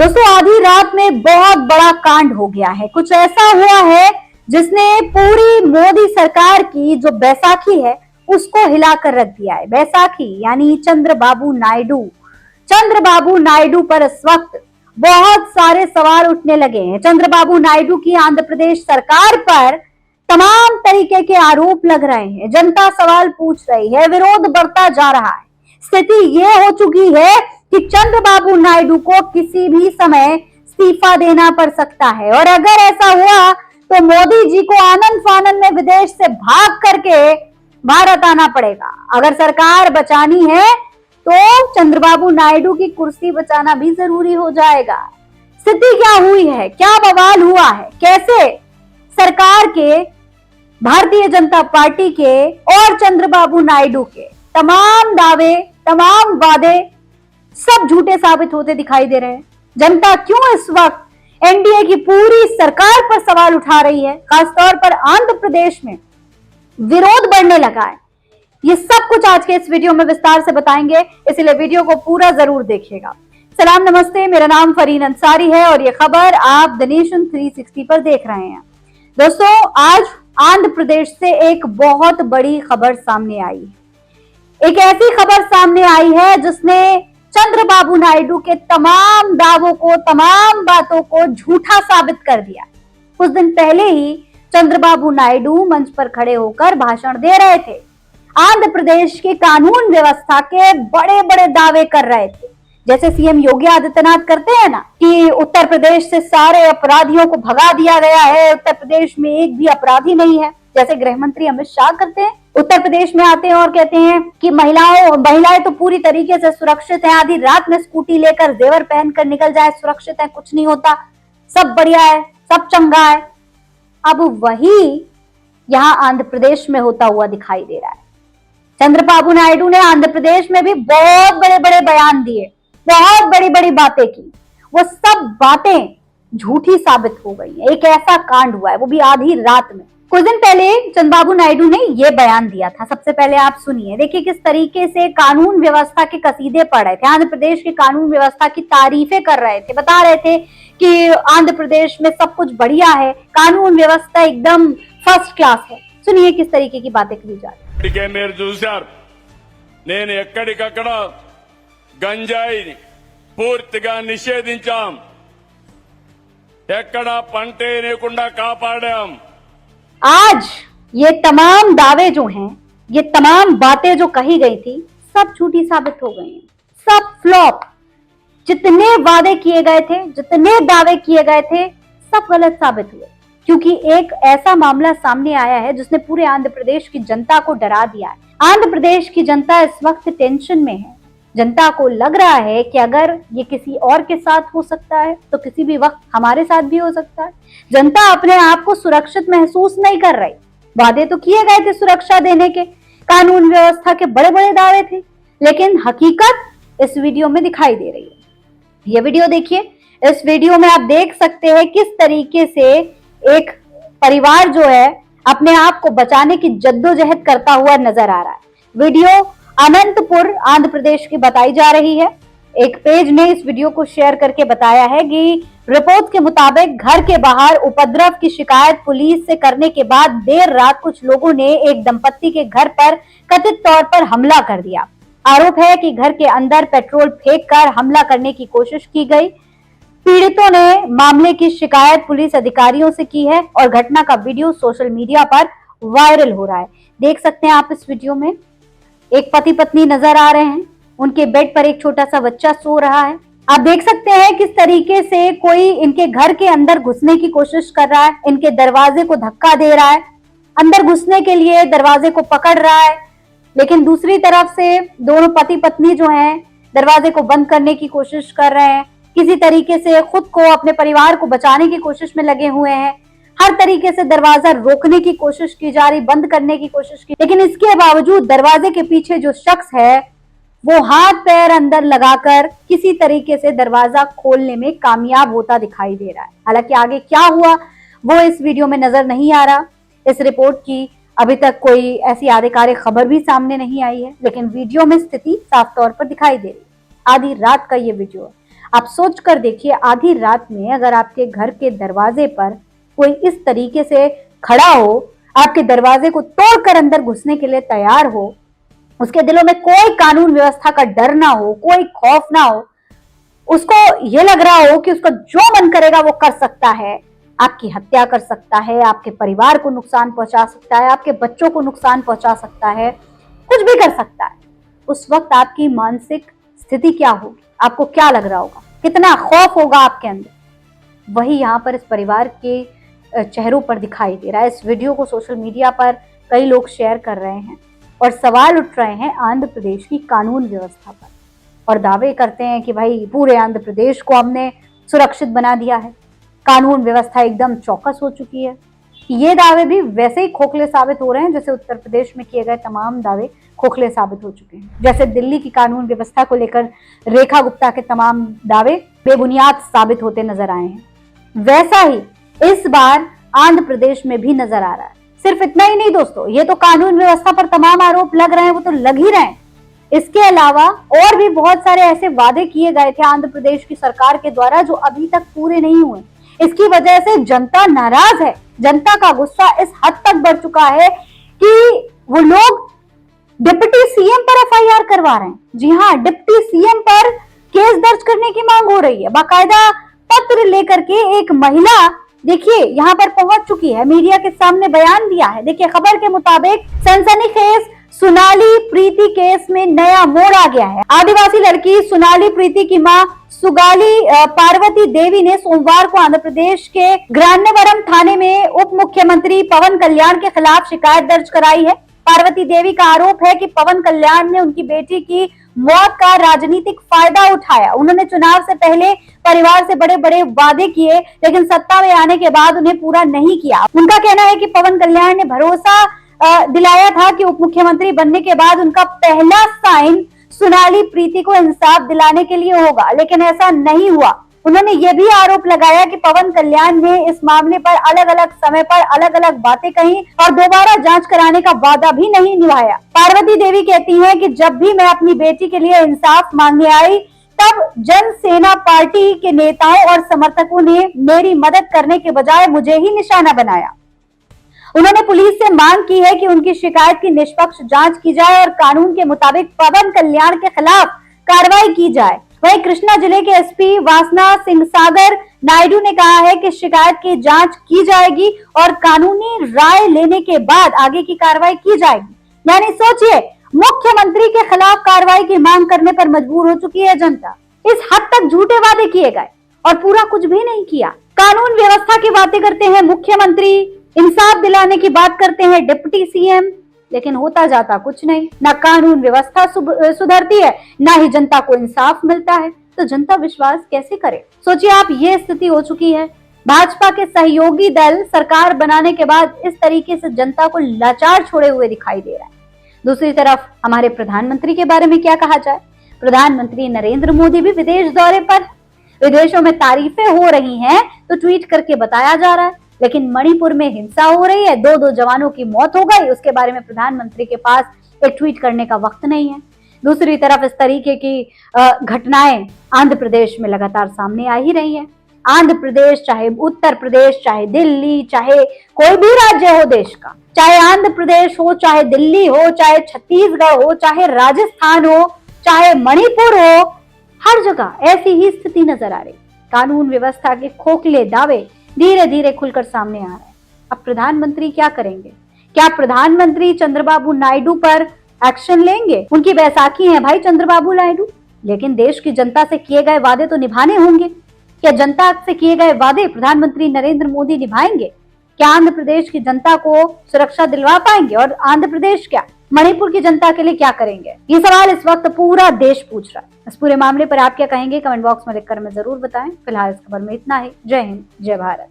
दोस्तों, आधी रात में बहुत बड़ा कांड हो गया है। कुछ ऐसा हुआ है जिसने पूरी मोदी सरकार की जो बैसाखी है उसको हिलाकर रख दिया है। बैसाखी यानी चंद्रबाबू नायडू। चंद्रबाबू नायडू पर इस वक्त बहुत सारे सवाल उठने लगे हैं। चंद्रबाबू नायडू की आंध्र प्रदेश सरकार पर तमाम तरीके के आरोप लग रहे हैं। जनता सवाल पूछ रही है, विरोध बढ़ता जा रहा है। स्थिति ये हो चुकी है कि चंद्रबाबू नायडू को किसी भी समय इस्तीफा देना पड़ सकता है, और अगर ऐसा हुआ तो मोदी जी को आनंद फानन में विदेश से भाग करके भारत आना पड़ेगा। अगर सरकार बचानी है तो चंद्रबाबू नायडू की कुर्सी बचाना भी जरूरी हो जाएगा। स्थिति क्या हुई है, क्या बवाल हुआ है, कैसे सरकार के, भारतीय जनता पार्टी के और चंद्रबाबू नायडू के तमाम दावे, तमाम वादे सब झूठे साबित होते दिखाई दे रहे हैं। जनता क्यों इस वक्त एनडीए की पूरी सरकार पर सवाल उठा रही है, खासतौर पर आंध्र प्रदेश में विरोध बढ़ने लगा है। ये सब कुछ आज के इस वीडियो में विस्तार से बताएंगे, इसलिए वीडियो को पूरा जरूर देखिएगा। सलाम नमस्ते, मेरा नाम फरीन अंसारी है और ये खबर आप द नेशन 360 पर देख रहे हैं। दोस्तों, आज आंध्र प्रदेश से एक बहुत बड़ी खबर सामने आई है। एक ऐसी खबर सामने आई है जिसने चंद्रबाबू नायडू के तमाम दावों को, तमाम बातों को झूठा साबित कर दिया। कुछ दिन पहले ही चंद्रबाबू नायडू मंच पर खड़े होकर भाषण दे रहे थे। आंध्र प्रदेश की कानून व्यवस्था के बड़े बड़े दावे कर रहे थे, जैसे सीएम योगी आदित्यनाथ करते हैं ना कि उत्तर प्रदेश से सारे अपराधियों को भगा दिया गया है, उत्तर प्रदेश में एक भी अपराधी नहीं है। जैसे गृह मंत्री अमित शाह करते हैं, उत्तर प्रदेश में आते हैं और कहते हैं कि महिलाएं तो पूरी तरीके से सुरक्षित हैं, आधी रात में स्कूटी लेकर जेवर पहनकर निकल जाए, सुरक्षित है, कुछ नहीं होता, सब बढ़िया है, सब चंगा है। अब वही यहाँ आंध्र प्रदेश में होता हुआ दिखाई दे रहा है। चंद्रबाबू नायडू ने आंध्र प्रदेश में भी बहुत बड़े बड़े बयान दिए, बहुत बड़ी बड़ी बातें की, वो सब बातें झूठी साबित हो गई है। एक ऐसा कांड हुआ है, वो भी आधी रात में। कुछ दिन पहले चंद्रबाबू नायडू ने ये बयान दिया था, सबसे पहले आप सुनिए। देखिए किस तरीके से कानून व्यवस्था के कसीदे पढ़ रहे थे, आंध्र प्रदेश की कानून व्यवस्था की तारीफें कर रहे थे, बता रहे थे कि आंध्र प्रदेश में सब कुछ बढ़िया है, कानून व्यवस्था एकदम फर्स्ट क्लास है। सुनिए किस तरीके की बातें कही जा रही। మీరు చూశారు, నేను ఎక్కడికక్కడ గంజాయిని పూర్తిగా నిషేధించాం, ఎక్కడ పంటే లేకుండా కాపాడాం। आज ये तमाम दावे जो हैं, ये तमाम बातें जो कही गई थी, सब झूठी साबित हो गई हैं, सब फ्लॉप। जितने वादे किए गए थे, जितने दावे किए गए थे, सब गलत साबित हुए, क्योंकि एक ऐसा मामला सामने आया है जिसने पूरे आंध्र प्रदेश की जनता को डरा दिया है। आंध्र प्रदेश की जनता इस वक्त टेंशन में है। जनता को लग रहा है कि अगर ये किसी और के साथ हो सकता है तो किसी भी वक्त हमारे साथ भी हो सकता है। जनता अपने आप को सुरक्षित महसूस नहीं कर रही। वादे तो किए गए थे सुरक्षा देने के, कानून व्यवस्था के बड़े बड़े दावे थे, लेकिन हकीकत इस वीडियो में दिखाई दे रही है। ये वीडियो देखिए। इस वीडियो में आप देख सकते हैं किस तरीके से एक परिवार जो है अपने आप को बचाने की जद्दोजहद करता हुआ नजर आ रहा है। वीडियो अनंतपुर आंध्र प्रदेश की बताई जा रही है। एक पेज ने इस वीडियो को शेयर करके बताया है कि रिपोर्ट के मुताबिक घर के बाहर उपद्रव की शिकायत पुलिस से करने के बाद देर रात कुछ लोगों ने एक दंपत्ति के घर पर कथित तौर पर हमला कर दिया। आरोप है कि घर के अंदर पेट्रोल फेंककर हमला करने की कोशिश की गई। पीड़ितों ने मामले की शिकायत पुलिस अधिकारियों से की है और घटना का वीडियो सोशल मीडिया पर वायरल हो रहा है। देख सकते हैं आप इस वीडियो में एक पति पत्नी नजर आ रहे हैं, उनके बेड पर एक छोटा सा बच्चा सो रहा है। आप देख सकते हैं किस तरीके से कोई इनके घर के अंदर घुसने की कोशिश कर रहा है, इनके दरवाजे को धक्का दे रहा है, अंदर घुसने के लिए दरवाजे को पकड़ रहा है, लेकिन दूसरी तरफ से दोनों पति पत्नी जो हैं दरवाजे को बंद करने की कोशिश कर रहे हैं, किसी तरीके से खुद को, अपने परिवार को बचाने की कोशिश में लगे हुए हैं। हर तरीके से दरवाजा रोकने की कोशिश की जा रही, बंद करने की कोशिश की, लेकिन इसके बावजूद दरवाजे के पीछे जो शख्स है वो हाथ पैर अंदर लगाकर किसी तरीके से दरवाजा खोलने में कामयाब होता दिखाई दे रहा है। हालांकि आगे क्या हुआ वो इस वीडियो में नजर नहीं आ रहा। इस रिपोर्ट की अभी तक कोई ऐसी आधिकारिक खबर भी सामने नहीं आई है, लेकिन वीडियो में स्थिति साफ तौर पर दिखाई दे रही है। आधी रात का ये वीडियो है। आप सोच कर देखिए, आधी रात में अगर आपके घर के दरवाजे पर कोई इस तरीके से खड़ा हो, आपके दरवाजे को तोड़कर अंदर घुसने के लिए तैयार हो, उसके दिलों में कोई कानून व्यवस्था का डर ना हो, कोई खौफ ना हो, उसको ये लग रहा हो कि उसका जो मन करेगा वो कर सकता है, आपकी हत्या कर सकता है, आपके परिवार को नुकसान पहुंचा सकता है, आपके बच्चों को नुकसान पहुंचा सकता है, कुछ भी कर सकता है, उस वक्त आपकी मानसिक स्थिति क्या होगी? आपको क्या लग रहा होगा? कितना खौफ होगा आपके अंदर? वही यहाँ पर इस परिवार के चेहरों पर दिखाई दे रहा है। इस वीडियो को सोशल मीडिया पर कई लोग शेयर कर रहे हैं और सवाल उठ रहे हैं आंध्र प्रदेश की कानून व्यवस्था पर, और दावे करते हैं कि भाई पूरे आंध्र प्रदेश को हमने सुरक्षित बना दिया है, कानून व्यवस्था एकदम चौकस हो चुकी है। ये दावे भी वैसे ही खोखले साबित हो रहे हैं जैसे उत्तर प्रदेश में किए गए तमाम दावे खोखले साबित हो चुके हैं। जैसे दिल्ली की कानून व्यवस्था को लेकर रेखा गुप्ता के तमाम दावे बेबुनियाद साबित होते नजर आए हैं, वैसा ही इस बार आंध्र प्रदेश में भी नजर आ रहा है। सिर्फ इतना ही नहीं दोस्तों, ये तो कानून व्यवस्था पर तमाम आरोप लग रहे हैं, वो तो लग ही रहे हैं, इसके अलावा और भी बहुत सारे ऐसे वादे किए गए थे आंध्र प्रदेश की सरकार के द्वारा जो अभी तक पूरे नहीं हुए। इसकी वजह से जनता नाराज है, जनता का गुस्सा इस हद तक बढ़ चुका है कि वो लोग डिप्टी सीएम पर एफआईआर करवा रहे हैं। जी हाँ, डिप्टी सीएम पर केस दर्ज करने की मांग हो रही है। बाकायदा पत्र लेकर के एक महिला देखिए यहाँ पर पहुंच चुकी है, मीडिया के सामने बयान दिया है। देखिए खबर के मुताबिक सनसनीखेज सोनाली प्रीति केस में नया मोड़ आ गया है। आदिवासी लड़की सोनाली प्रीति की मां सुगाली पार्वती देवी ने सोमवार को आंध्र प्रदेश के ग्रान्यवरम थाने में उप मुख्यमंत्री पवन कल्याण के खिलाफ शिकायत दर्ज कराई है। पार्वती देवी का आरोप है कि पवन कल्याण ने उनकी बेटी की मौत का राजनीतिक फायदा उठाया। उन्होंने चुनाव से पहले परिवार से बड़े बड़े वादे किए, लेकिन सत्ता में आने के बाद उन्हें पूरा नहीं किया। उनका कहना है कि पवन कल्याण ने भरोसा दिलाया था कि उप मुख्यमंत्री बनने के बाद उनका पहला साइन सोनाली प्रीति को इंसाफ दिलाने के लिए होगा, लेकिन ऐसा नहीं हुआ। उन्होंने ये भी आरोप लगाया कि पवन कल्याण ने इस मामले पर अलग अलग समय पर अलग अलग बातें कही और दोबारा जांच कराने का वादा भी नहीं निभाया। पार्वती देवी कहती हैं कि जब भी मैं अपनी बेटी के लिए इंसाफ मांगने आई तब जनसेना पार्टी के नेताओं और समर्थकों ने मेरी मदद करने के बजाय मुझे ही निशाना बनाया। उन्होंने पुलिस से मांग की है कि उनकी शिकायत की निष्पक्ष जांच की जाए और कानून के मुताबिक पवन कल्याण के खिलाफ कार्रवाई की जाए। वहीं कृष्णा जिले के एसपी वासना सिंह सागर नायडू ने कहा है कि शिकायत की जांच की जाएगी और कानूनी राय लेने के बाद आगे की कार्रवाई की जाएगी। यानी सोचिए, मुख्यमंत्री के खिलाफ कार्रवाई की मांग करने पर मजबूर हो चुकी है जनता। इस हद तक झूठे वादे किए गए और पूरा कुछ भी नहीं किया। कानून व्यवस्था की बातें करते हैं मुख्यमंत्री, इंसाफ दिलाने की बात करते हैं डिप्टी सीएम, लेकिन होता जाता कुछ नहीं। ना कानून व्यवस्था सुधरती है, ना ही जनता को इंसाफ मिलता है, तो जनता विश्वास कैसे करे? सोचिए आप, ये स्थिति हो चुकी है। भाजपा के सहयोगी दल सरकार बनाने के बाद इस तरीके से जनता को लाचार छोड़े हुए दिखाई दे रहा है। दूसरी तरफ हमारे प्रधानमंत्री के बारे में क्या कहा जाए? प्रधानमंत्री नरेंद्र मोदी भी विदेश दौरे पर, विदेशों में तारीफें हो रही हैं तो ट्वीट करके बताया जा रहा है, लेकिन मणिपुर में हिंसा हो रही है, दो जवानों की मौत हो गई, उसके बारे में प्रधानमंत्री के पास एक ट्वीट करने का वक्त नहीं है। दूसरी तरफ इस तरीके की घटनाएं आंध्र प्रदेश में लगातार सामने आ ही रही है। आंध्र प्रदेश, चाहे उत्तर प्रदेश, चाहे दिल्ली, चाहे कोई भी राज्य हो देश का, चाहे आंध्र प्रदेश हो, चाहे दिल्ली हो, चाहे छत्तीसगढ़ हो, चाहे राजस्थान हो, चाहे मणिपुर हो, हर जगह ऐसी ही स्थिति नजर आ रही। कानून व्यवस्था के खोखले दावे धीरे धीरे खुलकर सामने आ रहे हैं। अब प्रधानमंत्री क्या करेंगे? क्या प्रधानमंत्री चंद्रबाबू नायडू पर एक्शन लेंगे? उनकी बैसाखी है भाई चंद्रबाबू नायडू, लेकिन देश की जनता से किए गए वादे तो निभाने होंगे। क्या जनता से किए गए वादे प्रधानमंत्री नरेंद्र मोदी निभाएंगे? क्या आंध्र प्रदेश की जनता को सुरक्षा दिलवा पाएंगे? और आंध्र प्रदेश क्या, मणिपुर की जनता के लिए क्या करेंगे? ये सवाल इस वक्त पूरा देश पूछ रहा है। इस पूरे मामले पर आप क्या कहेंगे? कमेंट बॉक्स में लिखकर हमें जरूर बताएं। फिलहाल इस खबर में इतना ही। जय हिंद, जय भारत।